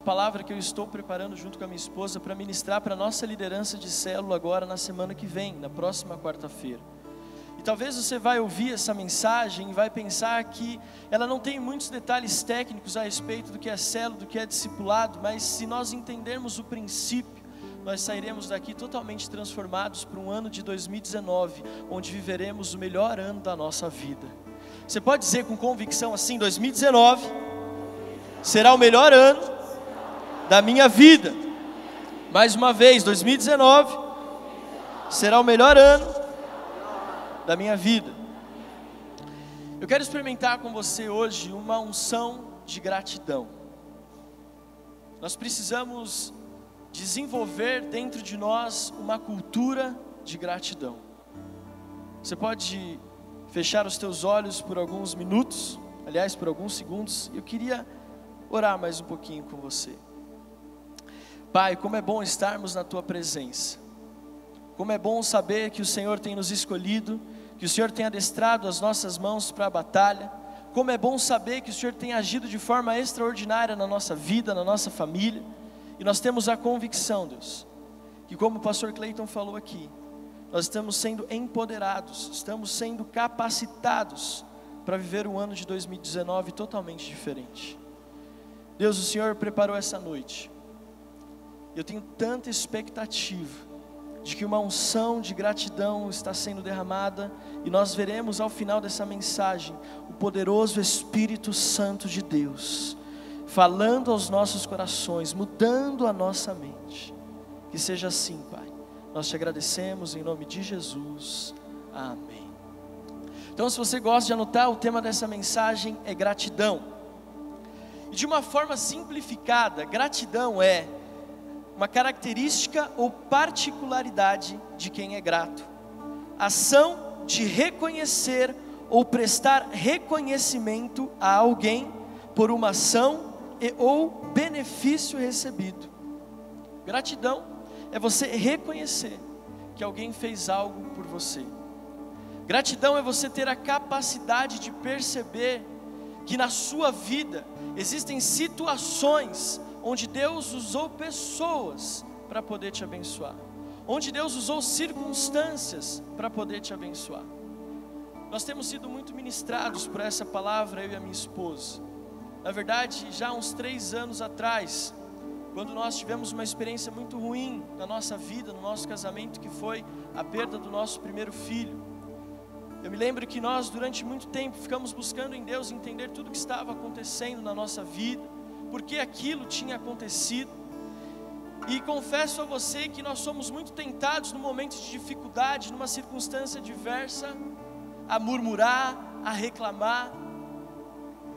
Palavra que eu estou preparando junto com a minha esposa para ministrar para a nossa liderança de célula agora na semana que vem, na próxima quarta-feira. E talvez você vai ouvir essa mensagem e vai pensar que ela não tem muitos detalhes técnicos a respeito do que é célula, do que é discipulado, mas se nós entendermos o princípio, nós sairemos daqui totalmente transformados para um ano de 2019, onde viveremos o melhor ano da nossa vida. Você pode dizer com convicção assim: 2019 será o melhor ano da minha vida. Mais uma vez, 2019 será o melhor ano da minha vida. Eu quero experimentar com você hoje uma unção de gratidão. Nós precisamos desenvolver dentro de nós uma cultura de gratidão. Você pode fechar os teus olhos por alguns minutos, aliás, por alguns segundos. Eu queria orar mais um pouquinho com você. Pai, como é bom estarmos na Tua presença. Como é bom saber que o Senhor tem nos escolhido, que o Senhor tem adestrado as nossas mãos para a batalha. Como é bom saber que o Senhor tem agido de forma extraordinária na nossa vida, na nossa família. E nós temos a convicção, Deus, que como o pastor Cleiton falou aqui, nós estamos sendo empoderados, estamos sendo capacitados para viver um ano de 2019 totalmente diferente. Deus, o Senhor preparou essa noite. Eu tenho tanta expectativa de que uma unção de gratidão está sendo derramada, e nós veremos ao final dessa mensagem o poderoso Espírito Santo de Deus falando aos nossos corações, mudando a nossa mente. Que seja assim, Pai. Nós te agradecemos em nome de Jesus. Amém. Então, se você gosta de anotar, o tema dessa mensagem é gratidão. E de uma forma simplificada, gratidão é uma característica ou particularidade de quem é grato. Ação de reconhecer ou prestar reconhecimento a alguém por uma ação ou benefício recebido. Gratidão é você reconhecer que alguém fez algo por você. Gratidão é você ter a capacidade de perceber que na sua vida existem situações onde Deus usou pessoas para poder te abençoar, onde Deus usou circunstâncias para poder te abençoar. Nós temos sido muito ministrados por essa palavra, eu e a minha esposa. Na verdade, já há uns 3 anos atrás, quando nós tivemos uma experiência muito ruim na nossa vida, no nosso casamento, que foi a perda do nosso primeiro filho. Eu me lembro que nós, durante muito tempo, ficamos buscando em Deus entender tudo o que estava acontecendo na nossa vida, porque aquilo tinha acontecido. E confesso a você que nós somos muito tentados no momento de dificuldade, numa circunstância adversa, a murmurar, a reclamar.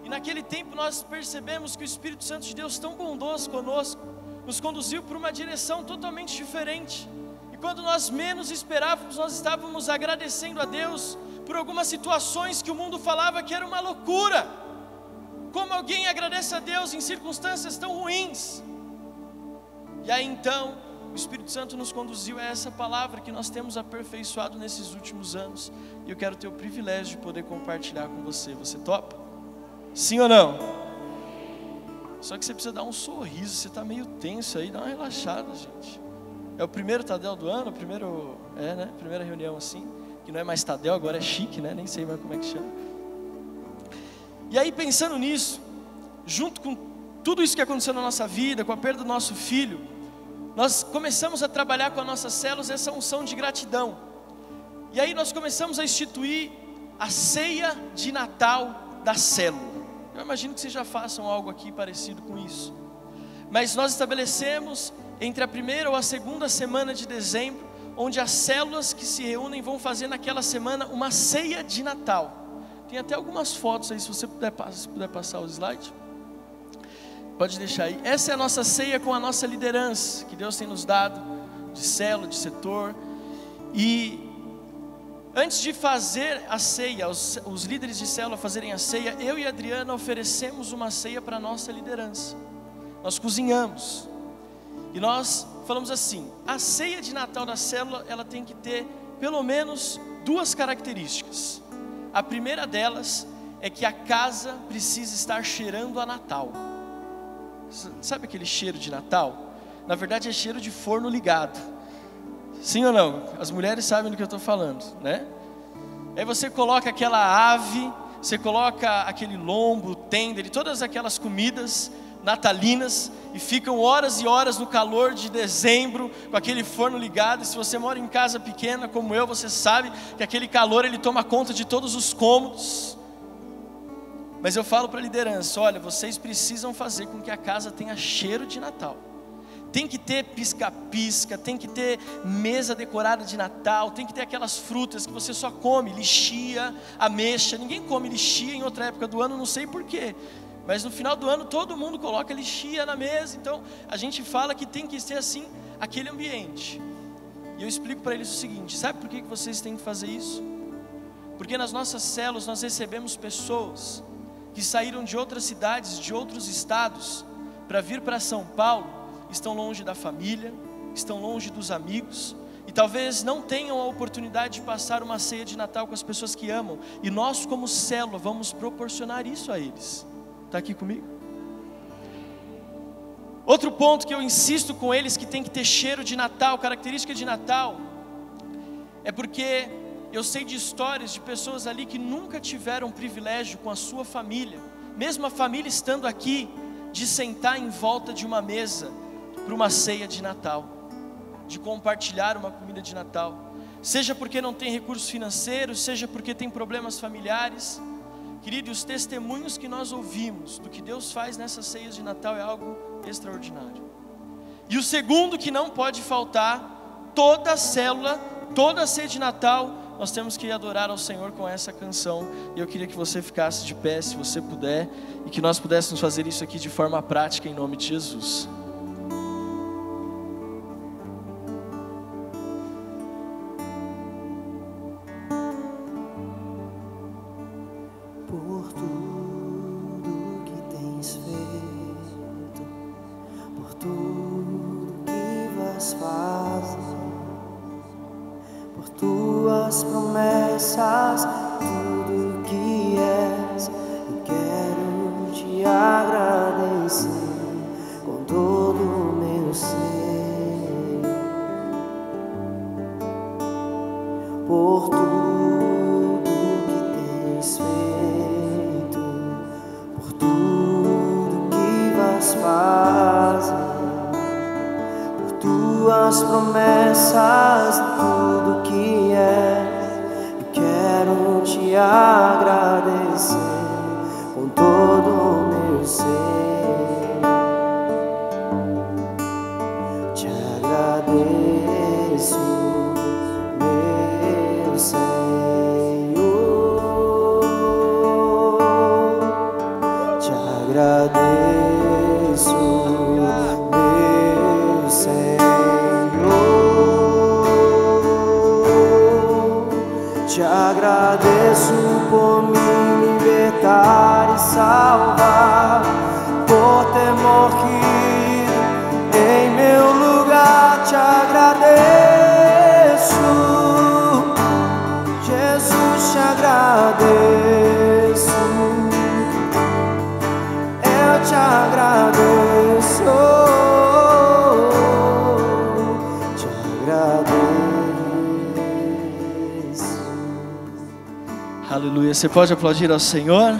E naquele tempo nós percebemos que o Espírito Santo de Deus, tão bondoso conosco, nos conduziu por uma direção totalmente diferente. E quando nós menos esperávamos, nós estávamos agradecendo a Deus por algumas situações que o mundo falava que era uma loucura. Como alguém agradece a Deus em circunstâncias tão ruins? E aí então, o Espírito Santo nos conduziu a essa palavra que nós temos aperfeiçoado nesses últimos anos. E eu quero ter o privilégio de poder compartilhar com você. Você topa? Sim ou não? Só que você precisa dar um sorriso, você está meio tenso aí, dá uma relaxada, gente. É o primeiro Tadel do ano, primeira reunião assim, que não é mais Tadel, agora é chique, né? Nem sei mais como é que chama. E aí, pensando nisso, junto com tudo isso que aconteceu na nossa vida, com a perda do nosso filho, nós começamos a trabalhar com as nossas células essa unção de gratidão. E aí nós começamos a instituir a ceia de Natal da célula. Eu imagino que vocês já façam algo aqui parecido com isso. Mas nós estabelecemos entre a primeira ou a segunda semana de dezembro, onde as células que se reúnem vão fazer naquela semana uma ceia de Natal. Tem até algumas fotos aí, se você puder passar o slide. Pode deixar aí. Essa é a nossa ceia com a nossa liderança, que Deus tem nos dado, de célula, de setor. E antes de fazer a ceia, os líderes de célula fazerem a ceia, eu e a Adriana oferecemos uma ceia para a nossa liderança. Nós cozinhamos. E nós falamos assim: a ceia de Natal da célula, ela tem que ter pelo menos 2 características. A primeira delas é que a casa precisa estar cheirando a Natal. Sabe aquele cheiro de Natal? Na verdade é cheiro de forno ligado. Sim ou não? As mulheres sabem do que eu estou falando, né? Aí você coloca aquela ave, você coloca aquele lombo, tender e todas aquelas comidas natalinas e ficam horas e horas no calor de dezembro com aquele forno ligado. E se você mora em casa pequena como eu, você sabe que aquele calor ele toma conta de todos os cômodos. Mas eu falo para a liderança, olha, vocês precisam fazer com que a casa tenha cheiro de Natal. Tem que ter pisca-pisca, tem que ter mesa decorada de Natal, tem que ter aquelas frutas que você só come, lixia, ameixa. Ninguém come lixia em outra época do ano, não sei porquê. Mas no final do ano todo mundo coloca lixia na mesa. Então a gente fala que tem que ser assim, aquele ambiente. E eu explico para eles o seguinte, sabe por que vocês têm que fazer isso? Porque nas nossas células nós recebemos pessoas que saíram de outras cidades, de outros estados, para vir para São Paulo. Estão longe da família, estão longe dos amigos, e talvez não tenham a oportunidade de passar uma ceia de Natal com as pessoas que amam, e nós como célula vamos proporcionar isso a eles. Está aqui comigo? Outro ponto que eu insisto com eles que tem que ter cheiro de Natal, característica de Natal, é porque eu sei de histórias de pessoas ali que nunca tiveram privilégio com a sua família, mesmo a família estando aqui, de sentar em volta de uma mesa para uma ceia de Natal, de compartilhar uma comida de Natal, seja porque não tem recursos financeiros, seja porque tem problemas familiares. Querido, os testemunhos que nós ouvimos do que Deus faz nessas ceias de Natal é algo extraordinário. E o segundo que não pode faltar, toda a célula, toda a ceia de Natal, nós temos que adorar ao Senhor com essa canção. E eu queria que você ficasse de pé, se você puder, e que nós pudéssemos fazer isso aqui de forma prática, em nome de Jesus. Por tudo que tens feito, por tudo que vais fazer, por tuas promessas, tudo que és, eu quero te agradecer com todo o meu ser. Por tudo que tens feito, por tudo que vais fazer, por tuas promessas, tudo que és, eu quero te agradecer com todo o meu ser. Te agradeço, meu Senhor, te agradeço, meu Senhor, te agradeço por me libertar e salvar, por ter morrido em meu lugar. Te agradeço, Jesus, te agradeço, eu te agradeço, te agradeço. Aleluia, você pode aplaudir ao Senhor?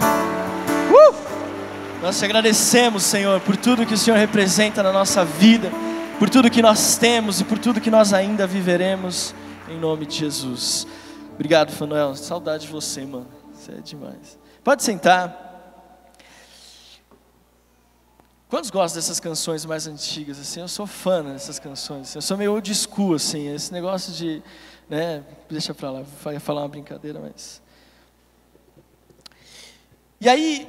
Nós te agradecemos, Senhor, por tudo que o Senhor representa na nossa vida, por tudo que nós temos e por tudo que nós ainda viveremos, em nome de Jesus. Obrigado, Fanuel, saudade de você, mano, você é demais. Pode sentar. Quantos gostam dessas canções mais antigas, assim? Eu sou fã dessas canções, eu sou meio old school, assim, esse negócio de, né, deixa pra lá, vou falar uma brincadeira, mas... E aí,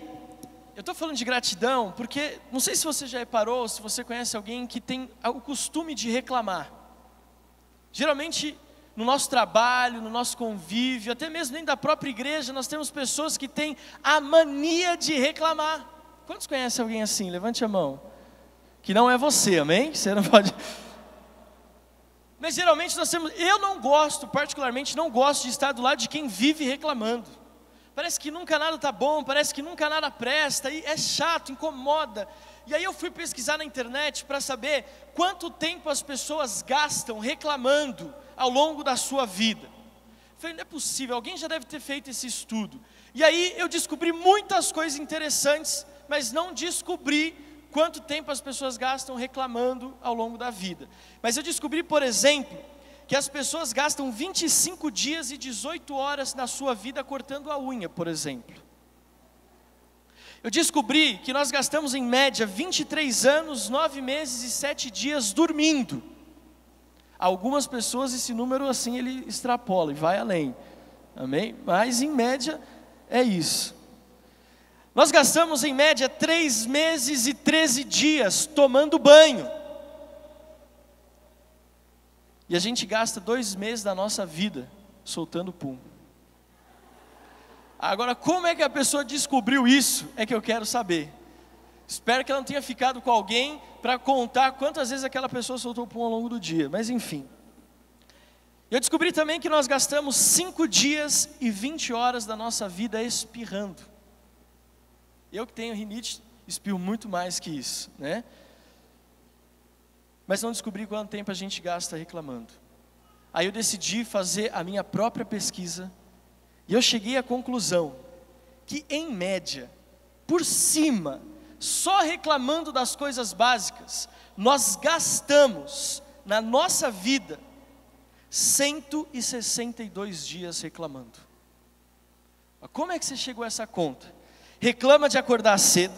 eu estou falando de gratidão, porque não sei se você já reparou, se você conhece alguém que tem o costume de reclamar. Geralmente, no nosso trabalho, no nosso convívio, até mesmo dentro da própria igreja, nós temos pessoas que têm a mania de reclamar. Quantos conhecem alguém assim? Levante a mão. Que não é você, amém? Você não pode... Mas geralmente nós temos... Eu não gosto, particularmente, não gosto de estar do lado de quem vive reclamando. Parece que nunca nada está bom, parece que nunca nada presta, e é chato, incomoda. E aí eu fui pesquisar na internet para saber quanto tempo as pessoas gastam reclamando ao longo da sua vida. Eu falei, não é possível, alguém já deve ter feito esse estudo. E aí eu descobri muitas coisas interessantes, mas não descobri quanto tempo as pessoas gastam reclamando ao longo da vida. Mas eu descobri, por exemplo, que as pessoas gastam 25 dias e 18 horas na sua vida cortando a unha, por exemplo. Eu descobri que nós gastamos em média 23 anos, 9 meses e 7 dias dormindo. Algumas pessoas esse número assim ele extrapola e vai além, amém? Mas em média é isso. Nós gastamos em média 3 meses e 13 dias tomando banho. E a gente gasta 2 meses da nossa vida soltando pum. Agora, como é que a pessoa descobriu isso? É que eu quero saber. Espero que ela não tenha ficado com alguém para contar quantas vezes aquela pessoa soltou pum ao longo do dia. Mas enfim. Eu descobri também que nós gastamos 5 dias e 20 horas da nossa vida espirrando. Eu que tenho rinite, espirro muito mais que isso, né? Mas não descobri quanto tempo a gente gasta reclamando. Aí eu decidi fazer a minha própria pesquisa. E eu cheguei à conclusão que, em média, por cima, só reclamando das coisas básicas, nós gastamos na nossa vida 162 dias reclamando. Como é que você chegou a essa conta? Reclama de acordar cedo,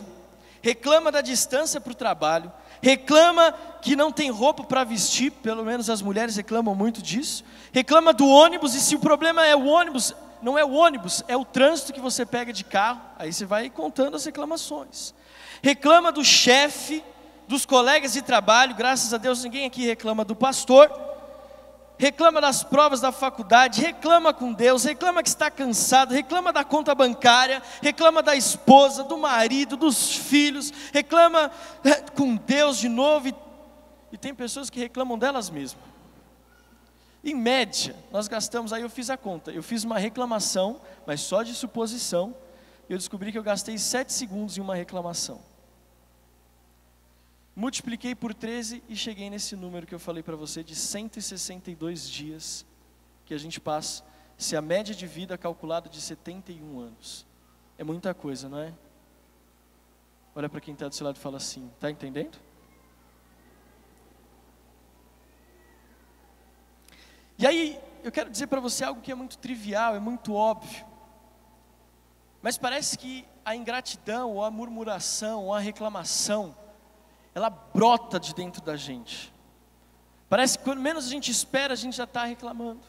reclama da distância para o trabalho, reclama que não tem roupa para vestir, pelo menos as mulheres reclamam muito disso, reclama do ônibus, e se o problema é o ônibus, não é o ônibus, é o trânsito que você pega de carro, aí você vai contando as reclamações. Reclama do chefe, dos colegas de trabalho, graças a Deus ninguém aqui reclama do pastor. Reclama das provas da faculdade, reclama com Deus, reclama que está cansado, reclama da conta bancária, reclama da esposa, do marido, dos filhos, reclama com Deus de novo, e tem pessoas que reclamam delas mesmas. Em média, nós gastamos, aí eu fiz a conta, eu fiz uma reclamação, mas só de suposição, e eu descobri que eu gastei 7 segundos em uma reclamação. Multipliquei por 13 e cheguei nesse número que eu falei para você, de 162 dias que a gente passa, se a média de vida calculada de 71 anos. É muita coisa, não é? Olha para quem está do seu lado e fala assim, está entendendo? E aí, eu quero dizer para você algo que é muito trivial, é muito óbvio. Mas parece que a ingratidão, ou a murmuração, ou a reclamação, ela brota de dentro da gente. Parece que quando menos a gente espera, a gente já está reclamando.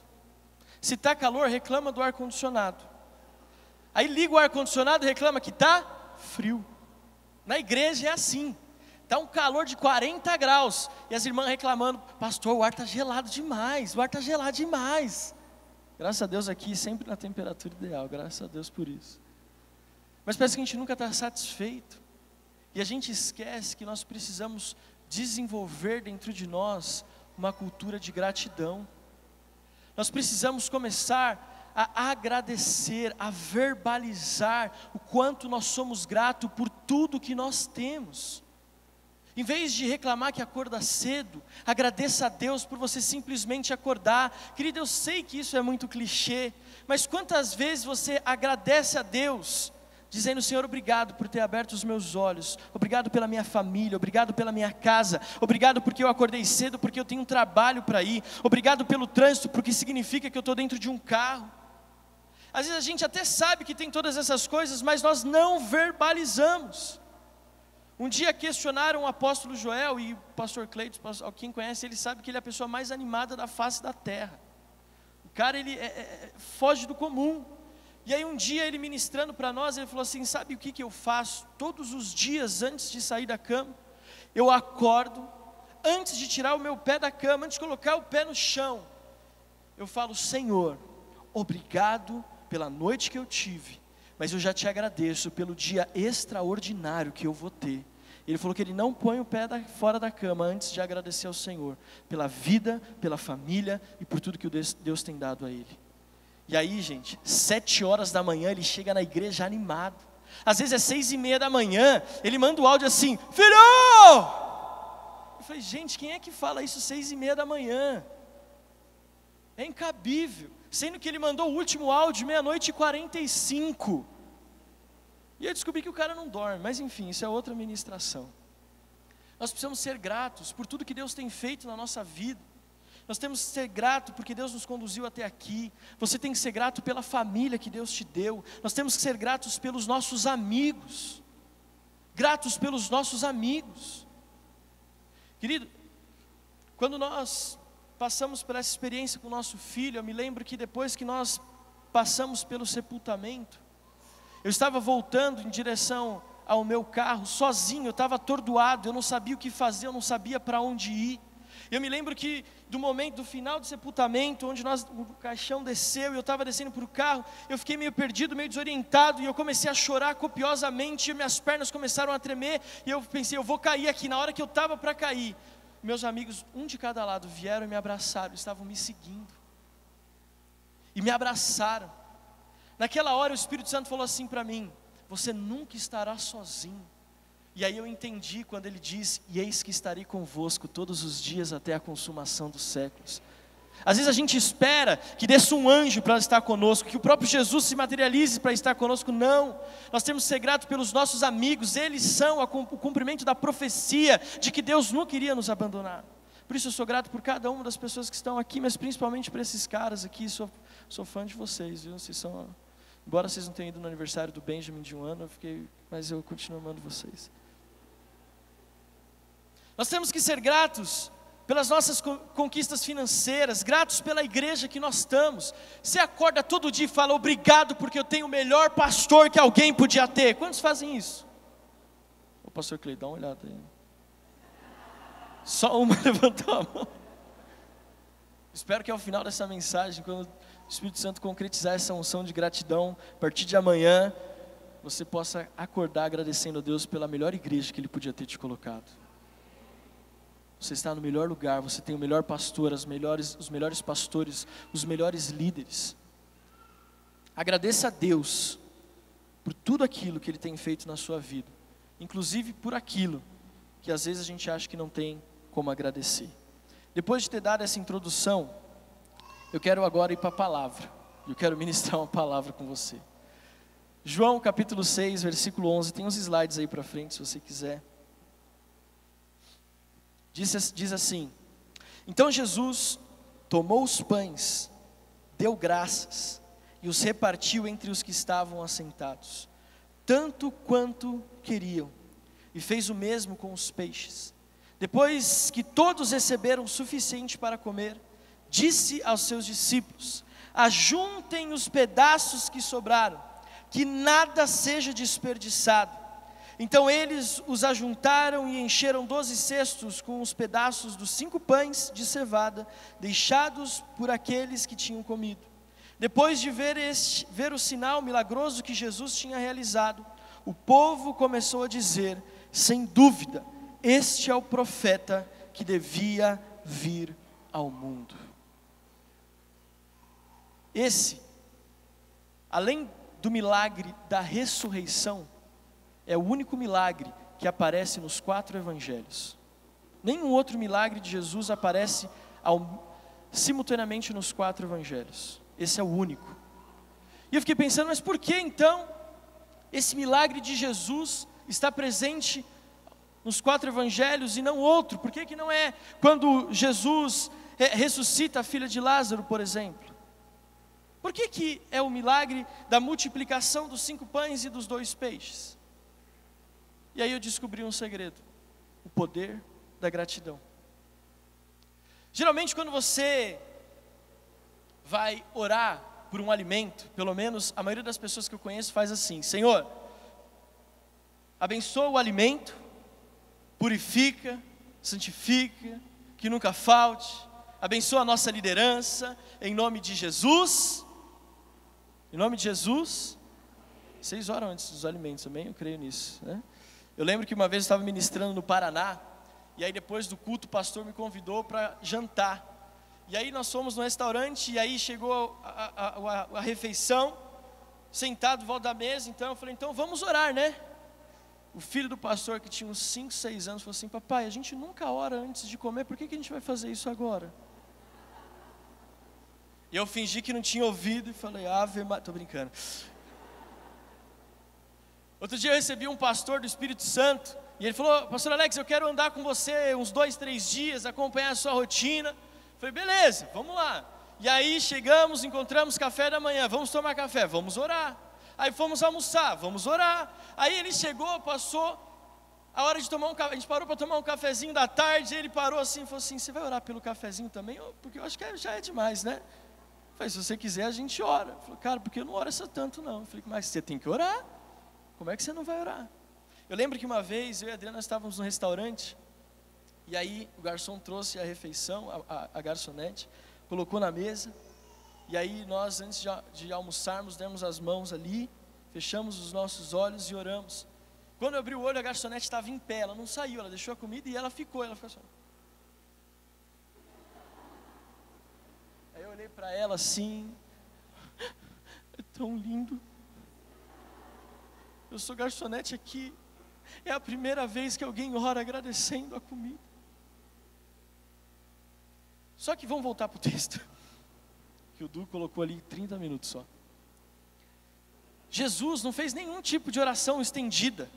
Se está calor, reclama do ar-condicionado. Aí liga o ar-condicionado e reclama que está frio. Na igreja é assim. Está um calor de 40 graus. E as irmãs reclamando, pastor, o ar está gelado demais, o ar está gelado demais. Graças a Deus aqui, sempre na temperatura ideal, graças a Deus por isso. Mas parece que a gente nunca está satisfeito. E a gente esquece que nós precisamos desenvolver dentro de nós uma cultura de gratidão. Nós precisamos começar a agradecer, a verbalizar o quanto nós somos gratos por tudo que nós temos. Em vez de reclamar que acorda cedo, agradeça a Deus por você simplesmente acordar. Querido, eu sei que isso é muito clichê, mas quantas vezes você agradece a Deus, dizendo, Senhor, obrigado por ter aberto os meus olhos, obrigado pela minha família, obrigado pela minha casa, obrigado porque eu acordei cedo, porque eu tenho um trabalho para ir, obrigado pelo trânsito, porque significa que eu estou dentro de um carro. Às vezes a gente até sabe que tem todas essas coisas, mas nós não verbalizamos. Um dia questionaram o apóstolo Joel, e o pastor Cleiton, quem conhece, ele sabe que ele é a pessoa mais animada da face da terra. O cara, ele foge do comum. E aí um dia ele ministrando para nós, ele falou assim, sabe o que eu faço todos os dias antes de sair da cama? Eu acordo, antes de tirar o meu pé da cama, antes de colocar o pé no chão, eu falo, Senhor, obrigado pela noite que eu tive, mas eu já te agradeço pelo dia extraordinário que eu vou ter. Ele falou que ele não põe o pé fora da cama antes de agradecer ao Senhor, pela vida, pela família e por tudo que Deus tem dado a ele. E aí, gente, 7 horas da manhã ele chega na igreja animado. Às vezes é 6:30 da manhã, ele manda o áudio assim: filho! Eu falei, gente, quem é que fala isso 6:30 da manhã? É incabível, sendo que ele mandou o último áudio 00:45. E eu descobri que o cara não dorme, mas enfim, isso é outra ministração. Nós precisamos ser gratos por tudo que Deus tem feito na nossa vida. Nós temos que ser gratos porque Deus nos conduziu até aqui. Você tem que ser grato pela família que Deus te deu. Nós temos que ser gratos pelos nossos amigos. Gratos pelos nossos amigos. Querido, quando nós passamos por essa experiência com o nosso filho, eu me lembro que depois que nós passamos pelo sepultamento, eu estava voltando em direção ao meu carro, sozinho, eu estava atordoado, eu não sabia o que fazer, eu não sabia para onde ir. Eu me lembro que do final do sepultamento, onde o caixão desceu, e eu estava descendo para o carro, eu fiquei meio perdido, meio desorientado, e eu comecei a chorar copiosamente, e minhas pernas começaram a tremer, e eu pensei, eu vou cair aqui. Na hora que eu estava para cair, meus amigos, um de cada lado, vieram e me abraçaram, estavam me seguindo, e me abraçaram. Naquela hora o Espírito Santo falou assim para mim: você nunca estará sozinho. E aí eu entendi quando ele diz: e eis que estarei convosco todos os dias até a consumação dos séculos. Às vezes a gente espera que desça um anjo para estar conosco, que o próprio Jesus se materialize para estar conosco. Não, nós temos que ser gratos pelos nossos amigos. Eles são o cumprimento da profecia de que Deus nunca iria nos abandonar. Por isso eu sou grato por cada uma das pessoas que estão aqui, mas principalmente por esses caras aqui. Sou fã de vocês, viu? Vocês são, embora vocês não tenham ido no aniversário do Benjamin de um ano, mas eu continuo amando vocês. Nós temos que ser gratos pelas nossas conquistas financeiras, gratos pela igreja que nós estamos. Você acorda todo dia e fala: obrigado porque eu tenho o melhor pastor que alguém podia ter. Quantos fazem isso? O pastor Cleide, dá uma olhada aí. Só uma levantou a mão. Espero que ao final dessa mensagem, quando o Espírito Santo concretizar essa unção de gratidão, a partir de amanhã, você possa acordar agradecendo a Deus pela melhor igreja que Ele podia ter te colocado. Você está no melhor lugar, você tem o melhor pastor, os melhores pastores, os melhores líderes. Agradeça a Deus por tudo aquilo que Ele tem feito na sua vida, inclusive por aquilo que às vezes a gente acha que não tem como agradecer. Depois de ter dado essa introdução, eu quero agora ir para a palavra. Eu quero ministrar uma palavra com você. João capítulo 6, versículo 11, tem uns slides aí para frente se você quiser. Diz assim: então Jesus tomou os pães, deu graças e os repartiu entre os que estavam assentados, tanto quanto queriam, e fez o mesmo com os peixes. Depois que todos receberam o suficiente para comer, disse aos seus discípulos: ajuntem os pedaços que sobraram, que nada seja desperdiçado. Então eles os ajuntaram e encheram 12 cestos com os pedaços dos 5 pães de cevada, deixados por aqueles que tinham comido. Depois de ver o sinal milagroso que Jesus tinha realizado, o povo começou a dizer: sem dúvida, este é o profeta que devia vir ao mundo. Esse, além do milagre da ressurreição, é o único milagre que aparece nos 4 evangelhos. Nenhum outro milagre de Jesus aparece simultaneamente nos 4 evangelhos. Esse é o único. E eu fiquei pensando, mas por que então esse milagre de Jesus está presente nos 4 evangelhos e não outro? Por que não é quando Jesus ressuscita a filha de Lázaro, por exemplo? Por que é o milagre da multiplicação dos 5 pães e dos 2 peixes? E aí eu descobri um segredo: o poder da gratidão. Geralmente quando você vai orar por um alimento, pelo menos a maioria das pessoas que eu conheço faz assim: Senhor, abençoa o alimento, purifica, santifica, que nunca falte, abençoa a nossa liderança, em nome de Jesus. Em nome de Jesus. Vocês oram antes dos alimentos também? Eu creio nisso, né? Eu lembro que uma vez eu estava ministrando no Paraná, e aí depois do culto o pastor me convidou para jantar. E aí nós fomos no restaurante, e aí chegou a refeição, sentado em volta da mesa, então eu falei, então vamos orar, né? O filho do pastor, que tinha uns 5, 6 anos, falou assim, papai, a gente nunca ora antes de comer, por que a gente vai fazer isso agora? E eu fingi que não tinha ouvido e falei, Ave Maria, tô brincando. Outro dia eu recebi um pastor do Espírito Santo, e ele falou, pastor Alex, eu quero andar com você uns 2, 3 dias, acompanhar a sua rotina. Eu falei, beleza, vamos lá. E aí chegamos, encontramos café da manhã, vamos tomar café, vamos orar. Aí fomos almoçar, vamos orar. Aí ele chegou, passou a hora de tomar um café, a gente parou para tomar um cafezinho da tarde, ele parou assim e falou assim, você vai orar pelo cafezinho também? Porque eu acho que já é demais, né? Eu falei, se você quiser a gente ora. Ele falou, cara, porque eu não oro essa tanto não. Eu falei, mas você tem que orar, como é que você não vai orar? Eu lembro que uma vez, eu e a Adriana estávamos no restaurante, e aí o garçom trouxe a refeição, a garçonete, colocou na mesa, e aí nós, antes de almoçarmos, demos as mãos ali, fechamos os nossos olhos e oramos. Quando eu abri o olho, a garçonete estava em pé, ela não saiu, ela deixou a comida e ela ficou assim. Aí eu olhei para ela assim, é tão lindo. Eu sou garçonete aqui, é a primeira vez que alguém ora agradecendo a comida. Só que vamos voltar para o texto, que o Du colocou ali 30 minutos só. Jesus não fez nenhum tipo de oração estendida.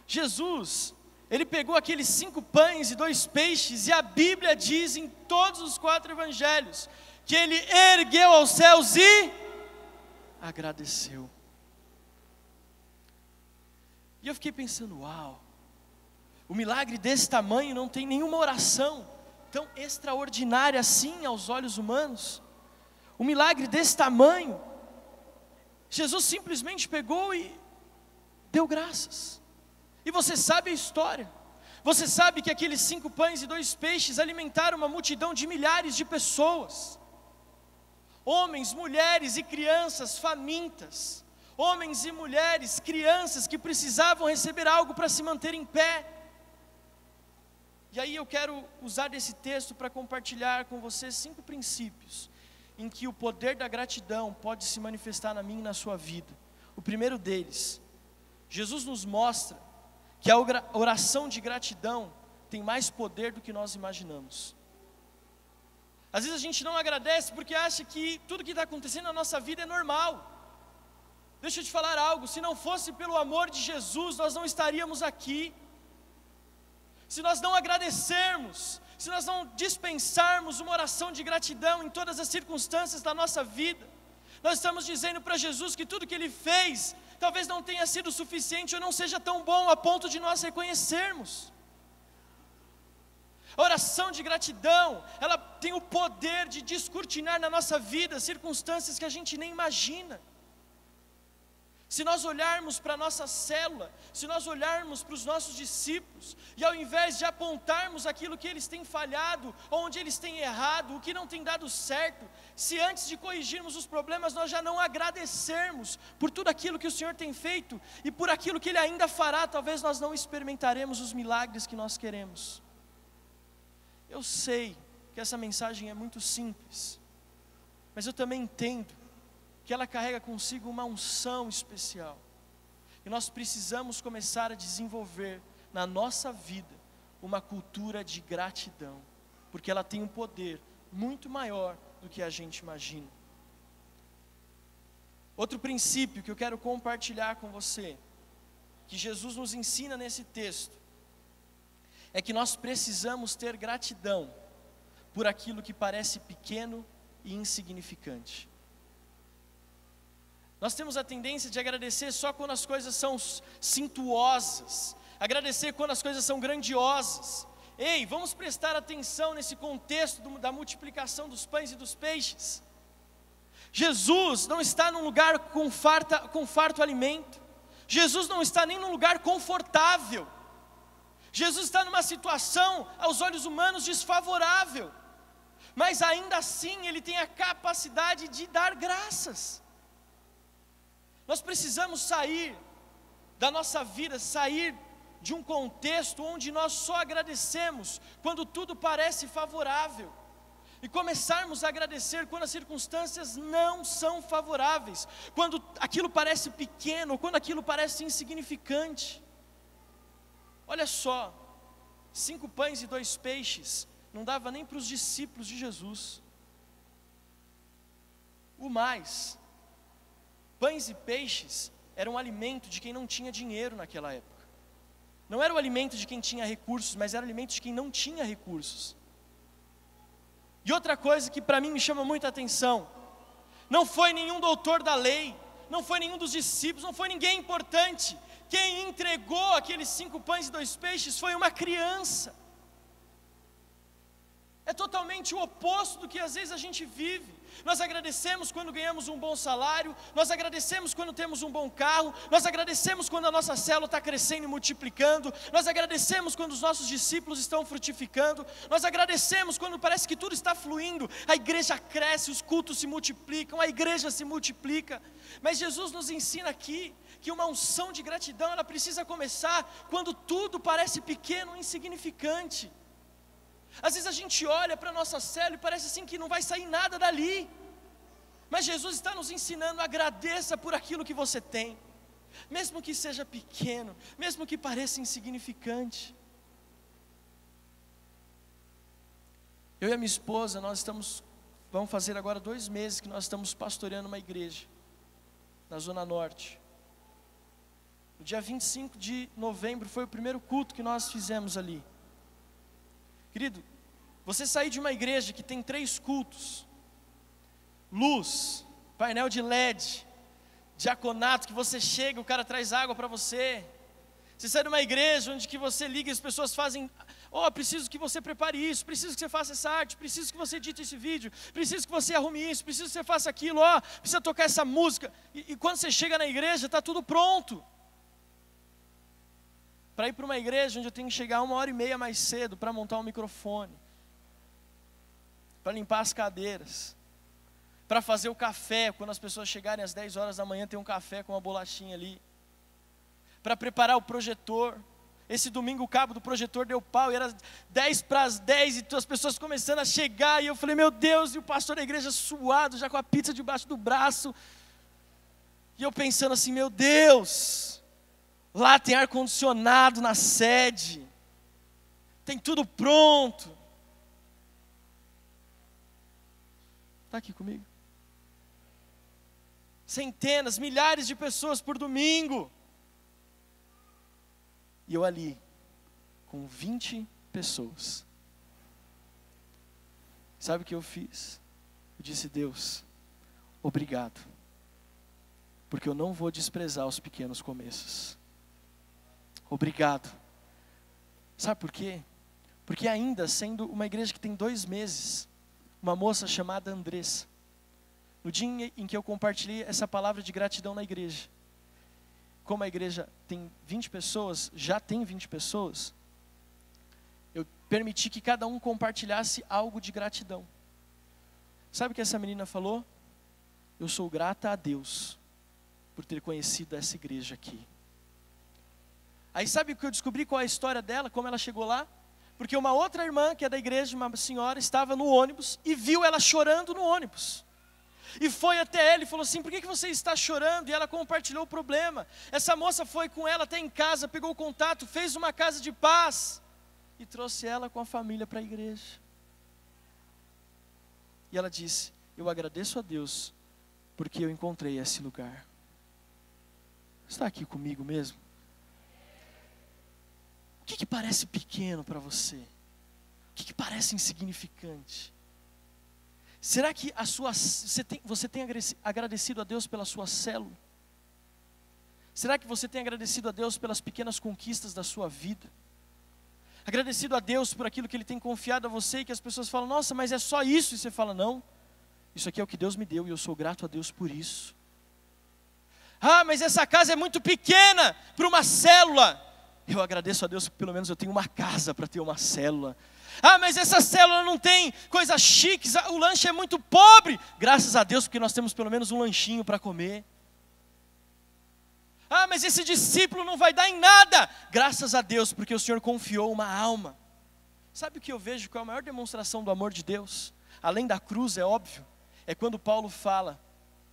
Jesus, ele pegou aqueles 5 pães e 2 peixes, e a Bíblia diz em todos os 4 evangelhos, que ele ergueu aos céus e agradeceu. E eu fiquei pensando, uau, o milagre desse tamanho não tem nenhuma oração tão extraordinária assim aos olhos humanos. Um milagre desse tamanho, Jesus simplesmente pegou e deu graças. E você sabe a história. Você sabe que aqueles 5 pães e 2 peixes alimentaram uma multidão de milhares de pessoas. Homens, mulheres e crianças famintas. Homens e mulheres, crianças que precisavam receber algo para se manter em pé. E aí eu quero usar desse texto para compartilhar com você 5 princípios em que o poder da gratidão pode se manifestar na minha e na sua vida. O primeiro deles, Jesus nos mostra que a oração de gratidão tem mais poder do que nós imaginamos. Às vezes a gente não agradece porque acha que tudo que está acontecendo na nossa vida é normal. Deixa eu te falar algo, se não fosse pelo amor de Jesus, nós não estaríamos aqui. Se nós não agradecermos, se nós não dispensarmos uma oração de gratidão em todas as circunstâncias da nossa vida, nós estamos dizendo para Jesus que tudo que Ele fez, talvez não tenha sido suficiente ou não seja tão bom a ponto de nós reconhecermos. A oração de gratidão, ela tem o poder de descortinar na nossa vida circunstâncias que a gente nem imagina. Se nós olharmos para a nossa célula, se nós olharmos para os nossos discípulos, e ao invés de apontarmos aquilo que eles têm falhado, onde eles têm errado, o que não tem dado certo, se antes de corrigirmos os problemas nós já não agradecermos por tudo aquilo que o Senhor tem feito, e por aquilo que Ele ainda fará, talvez nós não experimentaremos os milagres que nós queremos. Eu sei que essa mensagem é muito simples, mas eu também entendo que ela carrega consigo uma unção especial. E nós precisamos começar a desenvolver na nossa vida uma cultura de gratidão, porque ela tem um poder muito maior do que a gente imagina. Outro princípio que eu quero compartilhar com você, que Jesus nos ensina nesse texto, é que nós precisamos ter gratidão por aquilo que parece pequeno e insignificante. Nós temos a tendência de agradecer só quando as coisas são suntuosas, agradecer quando as coisas são grandiosas. Ei, vamos prestar atenção nesse contexto da multiplicação dos pães e dos peixes. Jesus não está num lugar com farto alimento. Jesus não está nem num lugar confortável. Jesus está numa situação, aos olhos humanos, desfavorável. Mas ainda assim, Ele tem a capacidade de dar graças. Nós precisamos sair da nossa vida, sair de um contexto onde nós só agradecemos quando tudo parece favorável. e começarmos a agradecer quando as circunstâncias não são favoráveis, quando aquilo parece pequeno, quando aquilo parece insignificante. Olha só, 5 pães e 2 peixes, não dava nem para os discípulos de Jesus. O mais, pães e peixes era um alimento de quem não tinha dinheiro naquela época. Não era o alimento de quem tinha recursos, mas era o alimento de quem não tinha recursos. E outra coisa que para mim me chama muita atenção, não foi nenhum doutor da lei, não foi nenhum dos discípulos, não foi ninguém importante. Quem entregou aqueles 5 pães e 2 peixes foi uma criança. É totalmente o oposto do que às vezes a gente vive. Nós agradecemos quando ganhamos um bom salário, nós agradecemos quando temos um bom carro, nós agradecemos quando a nossa célula está crescendo e multiplicando, nós agradecemos quando os nossos discípulos estão frutificando, nós agradecemos quando parece que tudo está fluindo, a igreja cresce, os cultos se multiplicam, a igreja se multiplica. Mas Jesus nos ensina aqui que uma unção de gratidão, ela precisa começar quando tudo parece pequeno, insignificante. Às vezes a gente olha para a nossa célula e parece assim que não vai sair nada dali. Mas Jesus está nos ensinando, agradeça por aquilo que você tem. Mesmo que seja pequeno, mesmo que pareça insignificante. Eu e a minha esposa, vamos fazer agora 2 meses que nós estamos pastoreando uma igreja na Zona Norte. No dia 25 de novembro foi o primeiro culto que nós fizemos ali. Querido, você sair de uma igreja que tem 3 cultos, luz, painel de LED, diaconato, que você chega, o cara traz água para você. Você sai de uma igreja onde que você liga e as pessoas fazem, preciso que você prepare isso, preciso que você faça essa arte, preciso que você edite esse vídeo, preciso que você arrume isso, preciso que você faça aquilo, precisa tocar essa música. E quando você chega na igreja, está tudo pronto. Para ir para uma igreja onde eu tenho que chegar 1h30 mais cedo para montar um microfone, para limpar as cadeiras, para fazer o café, quando as pessoas chegarem às 10 horas da manhã tem um café com uma bolachinha ali, para preparar o projetor. Esse domingo o cabo do projetor deu pau e era 10 para as 10 e as pessoas começando a chegar, e eu falei, meu Deus, e o pastor da igreja suado, já com a pizza debaixo do braço, e eu pensando assim, meu Deus, lá tem ar-condicionado na sede, tem tudo pronto. Está aqui comigo? Centenas, milhares de pessoas por domingo. E eu ali, com 20 pessoas. Sabe o que eu fiz? Eu disse, Deus, obrigado, porque eu não vou desprezar os pequenos começos. Obrigado. Sabe por quê? Porque ainda sendo uma igreja que tem 2 meses, uma moça chamada Andressa, no dia em que eu compartilhei essa palavra de gratidão na igreja, como a igreja tem 20 pessoas, já tem 20 pessoas, eu permiti que cada um compartilhasse algo de gratidão. Sabe o que essa menina falou? Eu sou grata a Deus por ter conhecido essa igreja aqui. Aí sabe o que eu descobri, qual é a história dela, como ela chegou lá? Porque uma outra irmã, que é da igreja, uma senhora, estava no ônibus e viu ela chorando no ônibus. E foi até ela e falou assim, por que você está chorando? E ela compartilhou o problema. Essa moça foi com ela até em casa, pegou o contato, fez uma casa de paz e trouxe ela com a família para a igreja. E ela disse, eu agradeço a Deus porque eu encontrei esse lugar. Está aqui comigo mesmo? O que parece pequeno para você? O que parece insignificante? Será que você tem agradecido a Deus pela sua célula? Será que você tem agradecido a Deus pelas pequenas conquistas da sua vida? Agradecido a Deus por aquilo que Ele tem confiado a você e que as pessoas falam, nossa, mas é só isso? E você fala, não, isso aqui é o que Deus me deu e eu sou grato a Deus por isso. Ah, mas essa casa é muito pequena para uma célula. Eu agradeço a Deus que pelo menos eu tenho uma casa para ter uma célula. Ah, mas essa célula não tem coisas chiques, o lanche é muito pobre. Graças a Deus porque nós temos pelo menos um lanchinho para comer. Ah, mas esse discípulo não vai dar em nada. Graças a Deus porque o Senhor confiou uma alma. Sabe o que eu vejo? Qual é a maior demonstração do amor de Deus? além da cruz, é óbvio, é quando Paulo fala,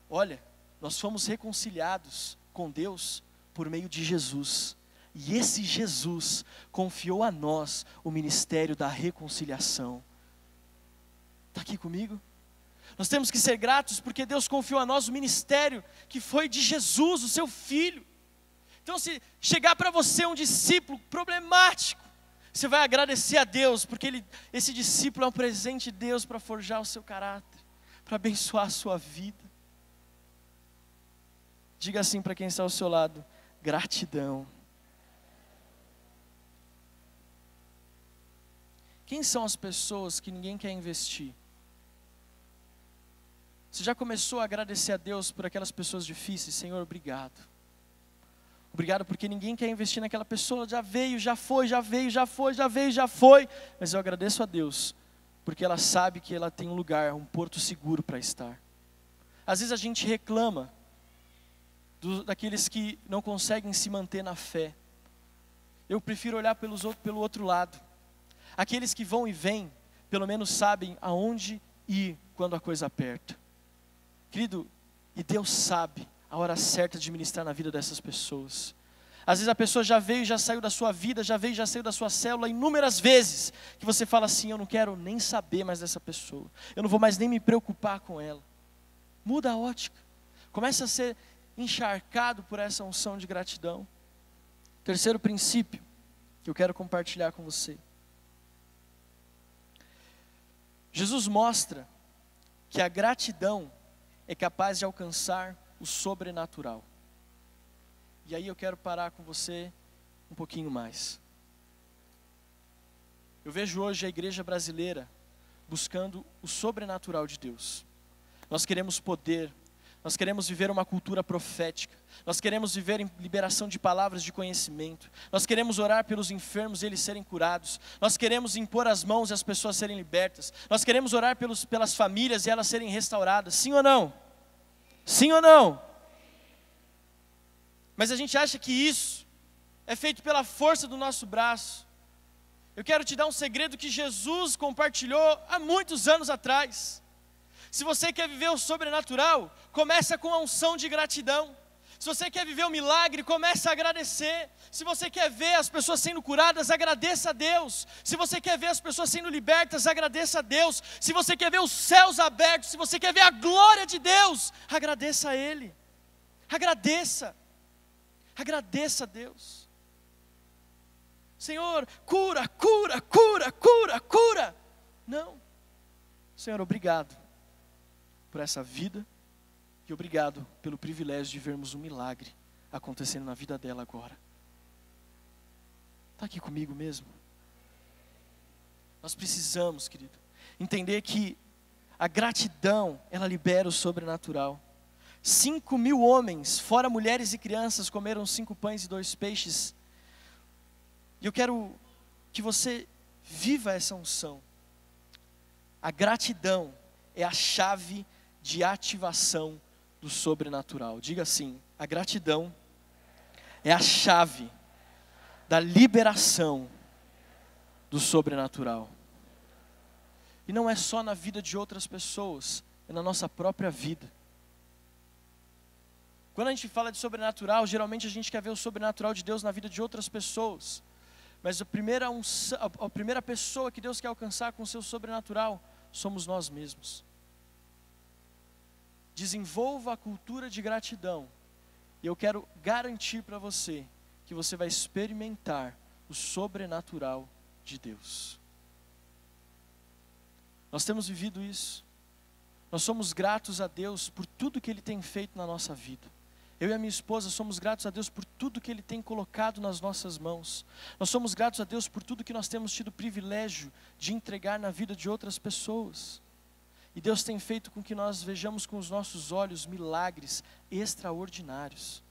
olha, nós fomos reconciliados com Deus por meio de Jesus. E esse Jesus confiou a nós o ministério da reconciliação. Está aqui comigo? Nós temos que ser gratos porque Deus confiou a nós o ministério que foi de Jesus, o seu Filho. Então, se chegar para você um discípulo problemático, você vai agradecer a Deus, porque esse discípulo é um presente de Deus para forjar o seu caráter, para abençoar a sua vida. Diga assim para quem está ao seu lado: gratidão. Quem são as pessoas que ninguém quer investir? Você já começou a agradecer a Deus por aquelas pessoas difíceis? Senhor, obrigado. Obrigado porque ninguém quer investir naquela pessoa, já veio, já foi, já veio, já foi, já veio, já foi. Mas eu agradeço a Deus, porque ela sabe que ela tem um lugar, um porto seguro para estar. Às vezes a gente reclama daqueles que não conseguem se manter na fé. Eu prefiro olhar pelo outro lado. Aqueles que vão e vêm, pelo menos sabem aonde ir quando a coisa aperta. Querido, e Deus sabe a hora certa de ministrar na vida dessas pessoas. Às vezes a pessoa já veio e já saiu da sua vida, já veio e já saiu da sua célula inúmeras vezes, que você fala assim, eu não quero nem saber mais dessa pessoa, eu não vou mais nem me preocupar com ela. Muda a ótica, começa a ser encharcado por essa unção de gratidão. Terceiro princípio que eu quero compartilhar com você. Jesus mostra que a gratidão é capaz de alcançar o sobrenatural. E aí eu quero parar com você um pouquinho mais. Eu vejo hoje a igreja brasileira buscando o sobrenatural de Deus. Nós queremos poder, nós queremos viver uma cultura profética, nós queremos viver em liberação de palavras de conhecimento, nós queremos orar pelos enfermos e eles serem curados, nós queremos impor as mãos e as pessoas serem libertas, nós queremos orar pelas famílias e elas serem restauradas, sim ou não? Sim ou não? Mas a gente acha que isso é feito pela força do nosso braço. Eu quero te dar um segredo que Jesus compartilhou há muitos anos atrás. Se você quer viver o sobrenatural, começa com a unção de gratidão. Se você quer viver o milagre, começa a agradecer. Se você quer ver as pessoas sendo curadas, agradeça a Deus. Se você quer ver as pessoas sendo libertas, agradeça a Deus. Se você quer ver os céus abertos, se você quer ver a glória de Deus, agradeça a Ele. Agradeça. Agradeça a Deus. Senhor, cura, cura, cura, cura, cura. Não. Senhor, obrigado por essa vida. E obrigado pelo privilégio de vermos um milagre acontecendo na vida dela agora. Está aqui comigo mesmo? Nós precisamos, querido, entender que a gratidão, ela libera o sobrenatural. 5.000 homens, fora mulheres e crianças, comeram 5 pães e 2 peixes. E eu quero que você viva essa unção. A gratidão é a chave de ativação do sobrenatural. Diga assim: a gratidão é a chave da liberação do sobrenatural. E não é só na vida de outras pessoas, é na nossa própria vida. Quando a gente fala de sobrenatural, geralmente a gente quer ver o sobrenatural de Deus na vida de outras pessoas. Mas a primeira pessoa que Deus quer alcançar com o seu sobrenatural somos nós mesmos. Desenvolva a cultura de gratidão. E eu quero garantir para você que você vai experimentar o sobrenatural de Deus. Nós temos vivido isso. Nós somos gratos a Deus por tudo que Ele tem feito na nossa vida. Eu e a minha esposa somos gratos a Deus por tudo que Ele tem colocado nas nossas mãos. Nós somos gratos a Deus por tudo que nós temos tido o privilégio de entregar na vida de outras pessoas. E Deus tem feito com que nós vejamos com os nossos olhos milagres extraordinários.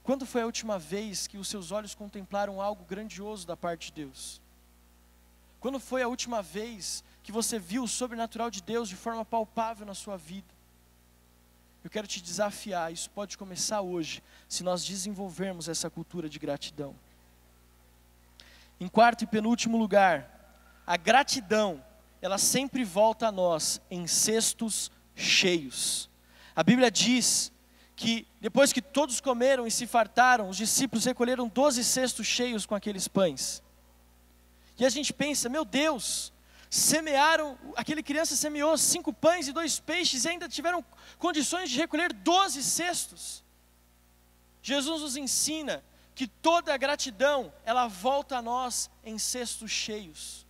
Quando foi a última vez que os seus olhos contemplaram algo grandioso da parte de Deus? Quando foi a última vez que você viu o sobrenatural de Deus de forma palpável na sua vida? Eu quero te desafiar, isso pode começar hoje, se nós desenvolvermos essa cultura de gratidão. Em quarto e penúltimo lugar, a gratidão ela sempre volta a nós em cestos cheios. A Bíblia diz que depois que todos comeram e se fartaram, os discípulos recolheram 12 cestos cheios com aqueles pães. E a gente pensa, meu Deus, aquele criança semeou 5 pães e 2 peixes e ainda tiveram condições de recolher 12 cestos. Jesus nos ensina que toda a gratidão, ela volta a nós em cestos cheios.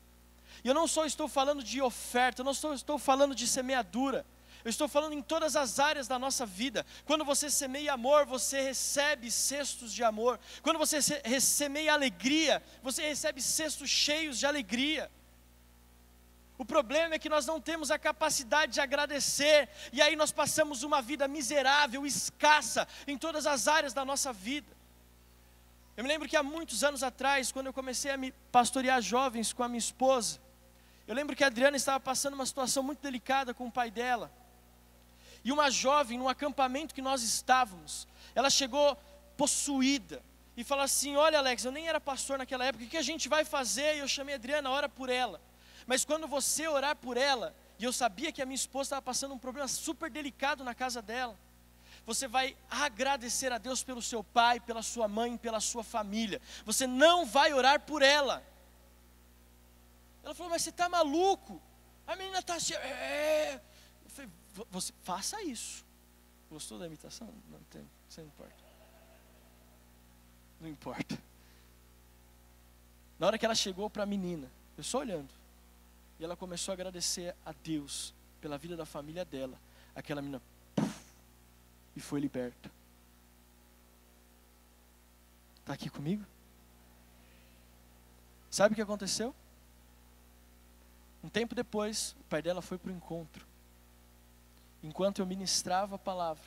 E eu não só estou falando de oferta, eu não estou falando de semeadura, eu estou falando em todas as áreas da nossa vida. Quando você semeia amor, você recebe cestos de amor. Quando você semeia alegria, você recebe cestos cheios de alegria. O problema é que nós não temos a capacidade de agradecer, e aí nós passamos uma vida miserável, escassa, em todas as áreas da nossa vida. Eu me lembro que há muitos anos atrás, quando eu comecei a me pastorear jovens com a minha esposa, eu lembro que a Adriana estava passando uma situação muito delicada com o pai dela. E uma jovem, num acampamento que nós estávamos, ela chegou possuída e falou assim: olha, Alex, eu nem era pastor naquela época, o que a gente vai fazer? E eu chamei a Adriana, ora por ela. Mas quando você orar por ela, e eu sabia que a minha esposa estava passando um problema super delicado na casa dela, você vai agradecer a Deus pelo seu pai, pela sua mãe, pela sua família. Você não vai orar por ela. Ela falou: mas você está maluco? A menina está assim. Eu falei: você faça isso. Gostou da imitação? Não tem, isso não importa. Não importa. Na hora que ela chegou para a menina, eu só olhando, e ela começou a agradecer a Deus pela vida da família dela, aquela menina e foi liberta. Está aqui comigo? Sabe o que aconteceu? Um tempo depois, o pai dela foi para o encontro. Enquanto eu ministrava a palavra,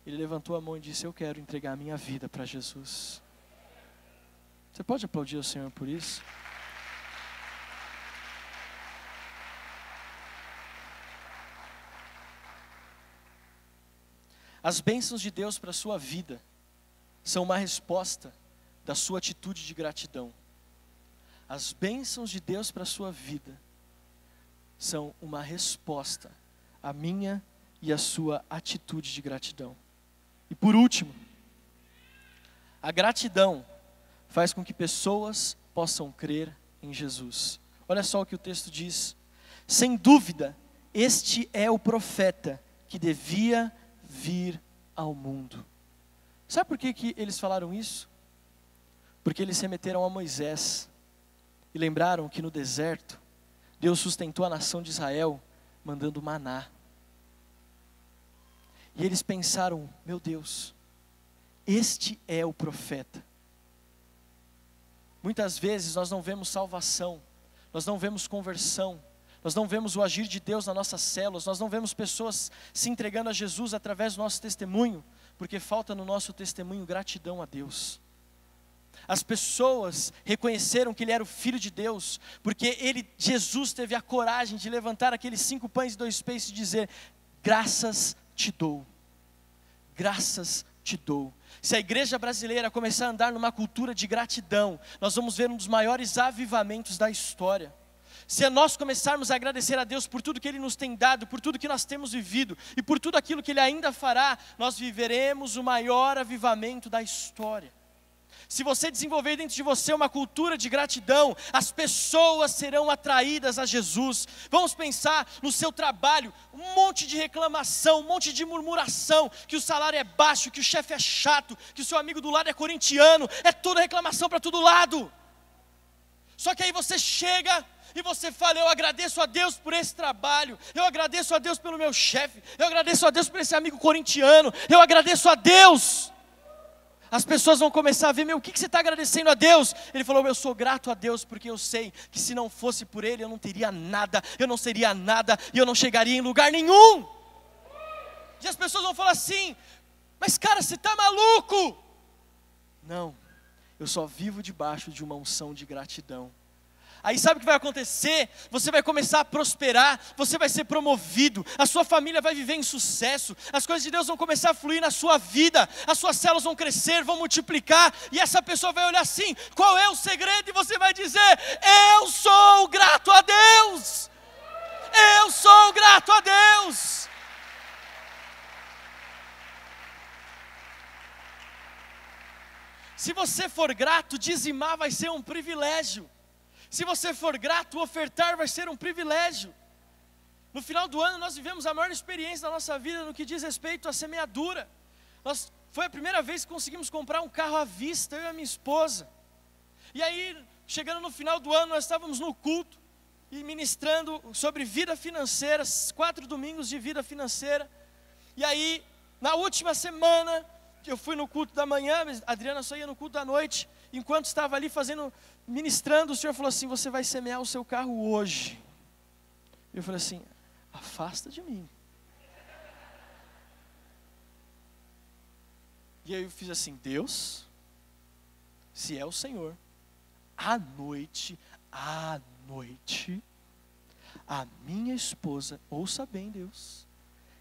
ele levantou a mão e disse: eu quero entregar a minha vida para Jesus. Você pode aplaudir o Senhor por isso? As bênçãos de Deus para a sua vida são uma resposta da sua atitude de gratidão. As bênçãos de Deus para a sua vida são uma resposta à minha e à sua atitude de gratidão. E por último, a gratidão faz com que pessoas possam crer em Jesus. Olha só o que o texto diz: sem dúvida, este é o profeta que devia vir ao mundo. Sabe por que eles falaram isso? Porque eles remeteram a Moisés e lembraram que no deserto Deus sustentou a nação de Israel mandando maná. E eles pensaram: meu Deus, este é o profeta. Muitas vezes nós não vemos salvação, nós não vemos conversão, nós não vemos o agir de Deus nas nossas células, nós não vemos pessoas se entregando a Jesus através do nosso testemunho, porque falta no nosso testemunho gratidão a Deus. As pessoas reconheceram que Ele era o Filho de Deus, porque Jesus teve a coragem de levantar aqueles 5 pães e 2 peixes e dizer: graças te dou, graças te dou. Se a igreja brasileira começar a andar numa cultura de gratidão, nós vamos ver um dos maiores avivamentos da história. Se nós começarmos a agradecer a Deus por tudo que Ele nos tem dado, por tudo que nós temos vivido e por tudo aquilo que Ele ainda fará, nós viveremos o maior avivamento da história. Se você desenvolver dentro de você uma cultura de gratidão, as pessoas serão atraídas a Jesus. Vamos pensar no seu trabalho, um monte de reclamação, um monte de murmuração, que o salário é baixo, que o chefe é chato, que o seu amigo do lado é corintiano, é toda reclamação para todo lado. Só que aí você chega e você fala: eu agradeço a Deus por esse trabalho, eu agradeço a Deus pelo meu chefe, eu agradeço a Deus por esse amigo corintiano, eu agradeço a Deus. As pessoas vão começar a ver: o que você está agradecendo a Deus? Ele falou: eu sou grato a Deus porque eu sei que se não fosse por Ele eu não teria nada, eu não seria nada e eu não chegaria em lugar nenhum. E as pessoas vão falar assim: mas cara, você está maluco? Não, eu só vivo debaixo de uma unção de gratidão. Aí sabe o que vai acontecer? Você vai começar a prosperar, você vai ser promovido, a sua família vai viver em sucesso, as coisas de Deus vão começar a fluir na sua vida, as suas células vão crescer, vão multiplicar, e essa pessoa vai olhar assim: qual é o segredo? E você vai dizer: eu sou grato a Deus. Se você for grato, dizimar vai ser um privilégio. Se você for grato, ofertar vai ser um privilégio. No final do ano nós vivemos a maior experiência da nossa vida no que diz respeito à semeadura. Foi a primeira vez que conseguimos comprar um carro à vista, eu e a minha esposa. E aí, chegando no final do ano, nós estávamos no culto e ministrando sobre vida financeira, 4 domingos de vida financeira. E aí, na última semana, eu fui no culto da manhã, a Adriana só ia no culto da noite. Enquanto estava ali ministrando, o Senhor falou assim: você vai semear o seu carro hoje. Eu falei assim: afasta de mim. E aí eu fiz assim: Deus, se é o Senhor, à noite, a minha esposa, ouça bem, Deus,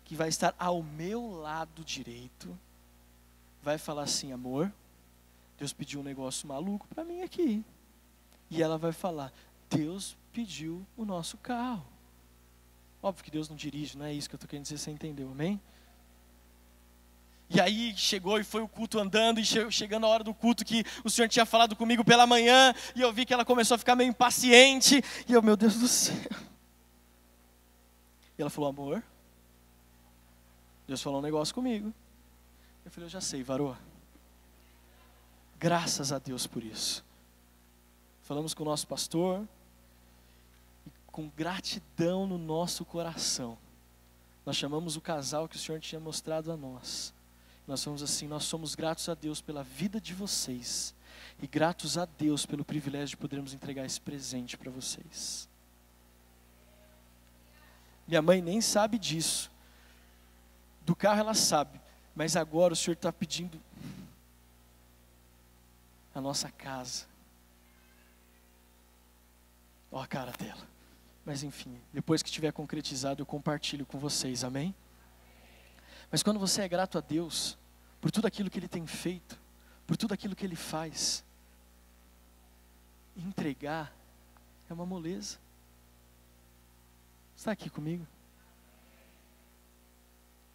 que vai estar ao meu lado direito, vai falar assim: amor, Deus pediu um negócio maluco para mim aqui. E ela vai falar: Deus pediu o nosso carro. Óbvio que Deus não dirige, não é isso que eu estou querendo dizer, você entendeu, amém? E aí chegou e foi o culto andando, e chegando a hora do culto que o Senhor tinha falado comigo pela manhã, e eu vi que ela começou a ficar meio impaciente, e eu, meu Deus do céu. E ela falou: amor, Deus falou um negócio comigo. Eu falei: eu já sei, varoa. Graças a Deus por isso. Falamos com o nosso pastor, e com gratidão no nosso coração, nós chamamos o casal que o Senhor tinha mostrado a nós. Nós somos assim: nós somos gratos a Deus pela vida de vocês, e gratos a Deus pelo privilégio de podermos entregar esse presente para vocês. Minha mãe nem sabe disso, do carro ela sabe, mas agora o Senhor está pedindo a nossa casa. Ó a cara dela. Mas enfim, depois que tiver concretizado eu compartilho com vocês, amém? Mas quando você é grato a Deus por tudo aquilo que Ele tem feito, por tudo aquilo que Ele faz, entregar é uma moleza. Está aqui comigo?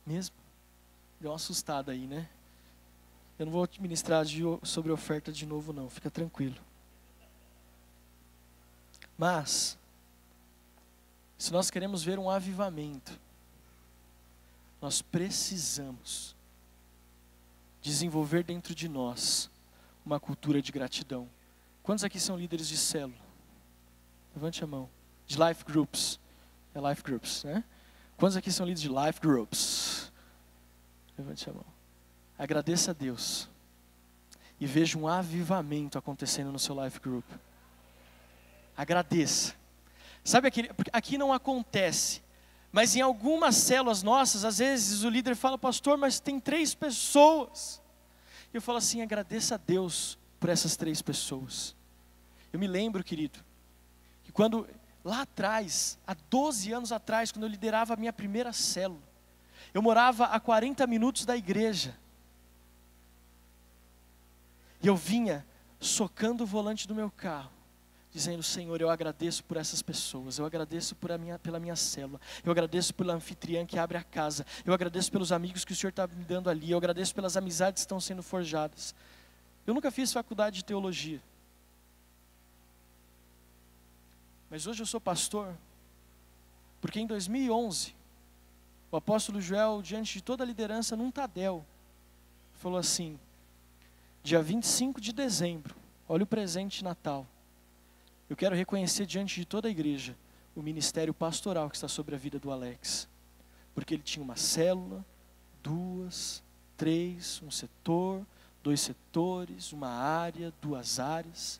Mesmo? Deu uma assustada aí, né? Eu não vou te ministrar sobre oferta de novo não, fica tranquilo. Mas, se nós queremos ver um avivamento, nós precisamos desenvolver dentro de nós uma cultura de gratidão. Quantos aqui são líderes de célula? Levante a mão. De life groups. É life groups, né? Quantos aqui são líderes de life groups? Levante a mão. Agradeça a Deus e veja um avivamento acontecendo no seu life group. Agradeça. Sabe, aqui não acontece, mas em algumas células nossas, às vezes o líder fala: pastor, mas tem 3 pessoas. E eu falo assim: agradeça a Deus por essas 3 pessoas. Eu me lembro, querido, que quando, lá atrás, há 12 anos atrás, quando eu liderava a minha primeira célula, eu morava a 40 minutos da igreja. E eu vinha socando o volante do meu carro, dizendo: Senhor, eu agradeço por essas pessoas, eu agradeço pela minha célula, eu agradeço pela anfitriã que abre a casa, eu agradeço pelos amigos que o Senhor está me dando ali, eu agradeço pelas amizades que estão sendo forjadas. Eu nunca fiz faculdade de teologia, mas hoje eu sou pastor, porque em 2011, o apóstolo Joel, diante de toda a liderança num Tadel, falou assim: dia 25 de dezembro, olha o presente de Natal, eu quero reconhecer diante de toda a igreja o ministério pastoral que está sobre a vida do Alex. Porque ele tinha uma célula, 2, 3, um setor, 2 setores, uma área, 2 áreas.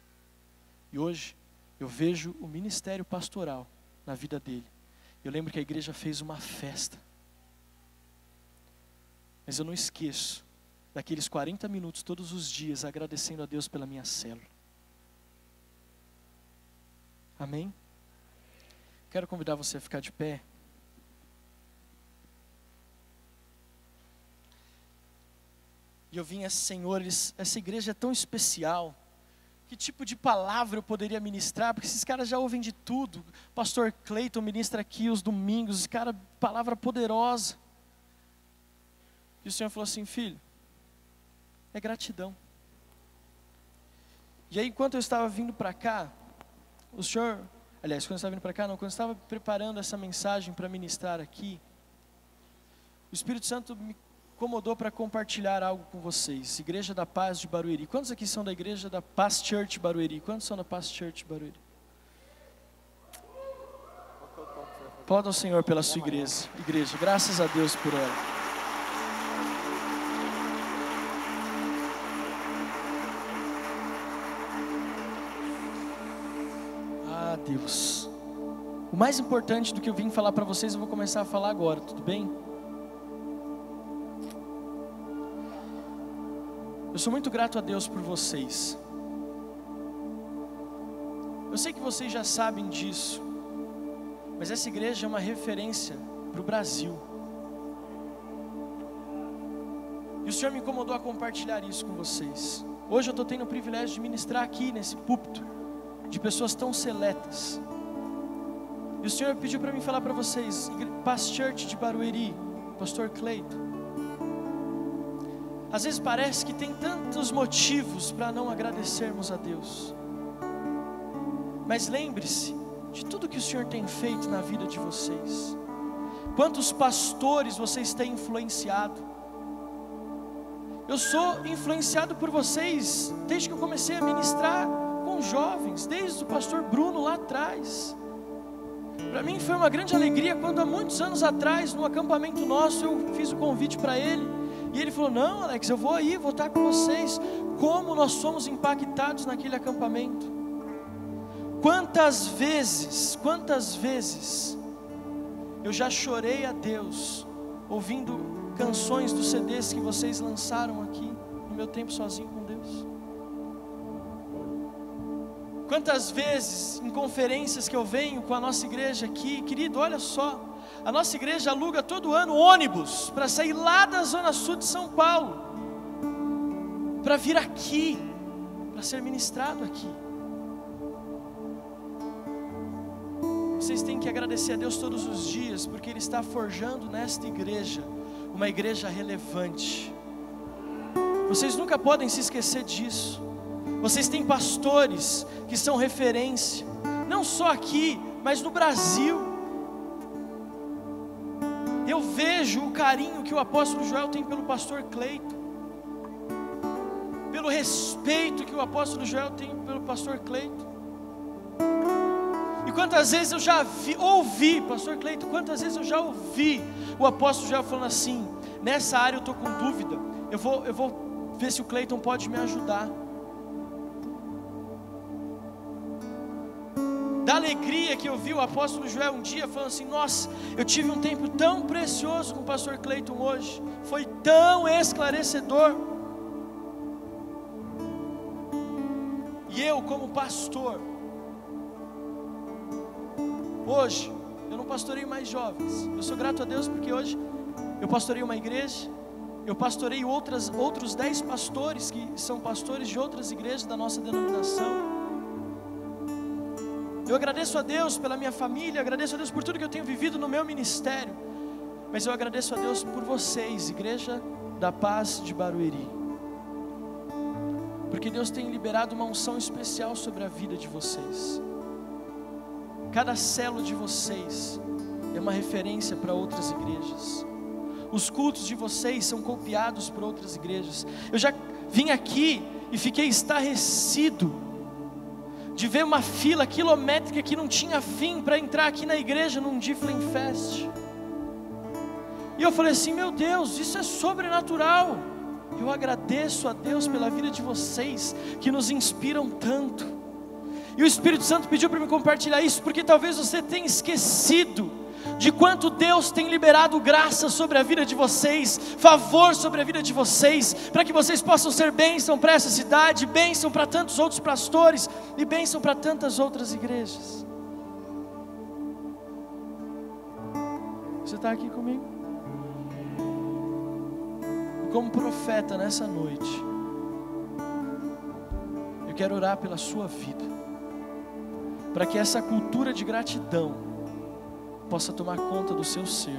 E hoje eu vejo o ministério pastoral na vida dele. Eu lembro que a igreja fez uma festa. Mas eu não esqueço daqueles 40 minutos todos os dias agradecendo a Deus pela minha célula. Amém? Quero convidar você a ficar de pé. E eu vim, Senhor, essa igreja é tão especial. Que tipo de palavra eu poderia ministrar? Porque esses caras já ouvem de tudo. Pastor Cleiton ministra aqui os domingos. Esse cara, palavra poderosa. E o Senhor falou assim: filho, é gratidão. E aí, enquanto eu estava vindo para cá, o senhor, aliás, quando eu estava vindo para cá, não, quando eu estava preparando essa mensagem para ministrar aqui, o Espírito Santo me incomodou para compartilhar algo com vocês. Igreja da Paz de Barueri. Quantos aqui são da Igreja da Paz Church Barueri? Quantos são da Paz Church Barueri? Aplauda ao Senhor pela sua igreja. Graças a Deus por ela. Ah, Deus. O mais importante do que eu vim falar para vocês, eu vou começar a falar agora, tudo bem? Eu sou muito grato a Deus por vocês. Eu sei que vocês já sabem disso, mas essa igreja é uma referência para o Brasil. E o Senhor me incomodou a compartilhar isso com vocês. Hoje eu estou tendo o privilégio de ministrar aqui nesse púlpito, de pessoas tão seletas. E o Senhor pediu para mim falar para vocês, Paz Church de Barueri, Pastor Cleito. Às vezes parece que tem tantos motivos para não agradecermos a Deus. Mas lembre-se de tudo que o Senhor tem feito na vida de vocês. Quantos pastores vocês têm influenciado? Eu sou influenciado por vocês desde que eu comecei a ministrar com jovens, desde o pastor Bruno lá atrás. Para mim foi uma grande alegria quando há muitos anos atrás, no acampamento nosso, eu fiz o convite para ele. E ele falou, não Alex, eu vou aí, vou estar com vocês. Como nós somos impactados naquele acampamento. Quantas vezes eu já chorei a Deus, ouvindo canções dos CDs que vocês lançaram aqui, no meu tempo sozinho com Deus. Quantas vezes, em conferências que eu venho com a nossa igreja aqui, querido, olha só, a nossa igreja aluga todo ano ônibus para sair lá da zona sul de São Paulo, para vir aqui, para ser ministrado aqui. Vocês têm que agradecer a Deus todos os dias, porque Ele está forjando nesta igreja, uma igreja relevante. Vocês nunca podem se esquecer disso. Vocês têm pastores que são referência, não só aqui, mas no Brasil. Eu vejo o carinho que o apóstolo Joel tem pelo pastor Cleito, pelo respeito que o apóstolo Joel tem pelo pastor Cleito. E quantas vezes eu já ouvi, pastor Cleito, quantas vezes eu já ouvi o apóstolo Joel falando assim, nessa área eu estou com dúvida, eu vou ver se o Cleiton pode me ajudar. Da alegria que eu vi o apóstolo Joel um dia falando assim, nossa, eu tive um tempo tão precioso com o pastor Cleiton hoje, foi tão esclarecedor. E eu como pastor, hoje, eu não pastoreio mais jovens, eu sou grato a Deus porque hoje eu pastoreio uma igreja, eu pastoreio outros 10 pastores que são pastores de outras igrejas da nossa denominação. Eu agradeço a Deus pela minha família, agradeço a Deus por tudo que eu tenho vivido no meu ministério, mas eu agradeço a Deus por vocês, Igreja da Paz de Barueri, porque Deus tem liberado uma unção especial sobre a vida de vocês. Cada célula de vocês é uma referência para outras igrejas. Os cultos de vocês são copiados por outras igrejas. Eu já vim aqui e fiquei estarrecido de ver uma fila quilométrica que não tinha fim para entrar aqui na igreja num Difflin Fest. E eu falei assim, meu Deus, isso é sobrenatural. Eu agradeço a Deus pela vida de vocês, que nos inspiram tanto. E o Espírito Santo pediu para me compartilhar isso, porque talvez você tenha esquecido de quanto Deus tem liberado graça sobre a vida de vocês, favor sobre a vida de vocês, para que vocês possam ser bênção para essa cidade, bênção para tantos outros pastores e bênção para tantas outras igrejas. Você está aqui comigo? Como profeta nessa noite, eu quero orar pela sua vida, para que essa cultura de gratidão possa tomar conta do seu ser,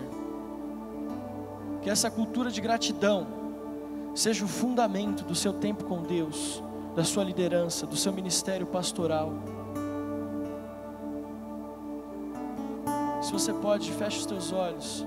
que essa cultura de gratidão seja o fundamento do seu tempo com Deus, da sua liderança, do seu ministério pastoral. Se você pode, feche os teus olhos.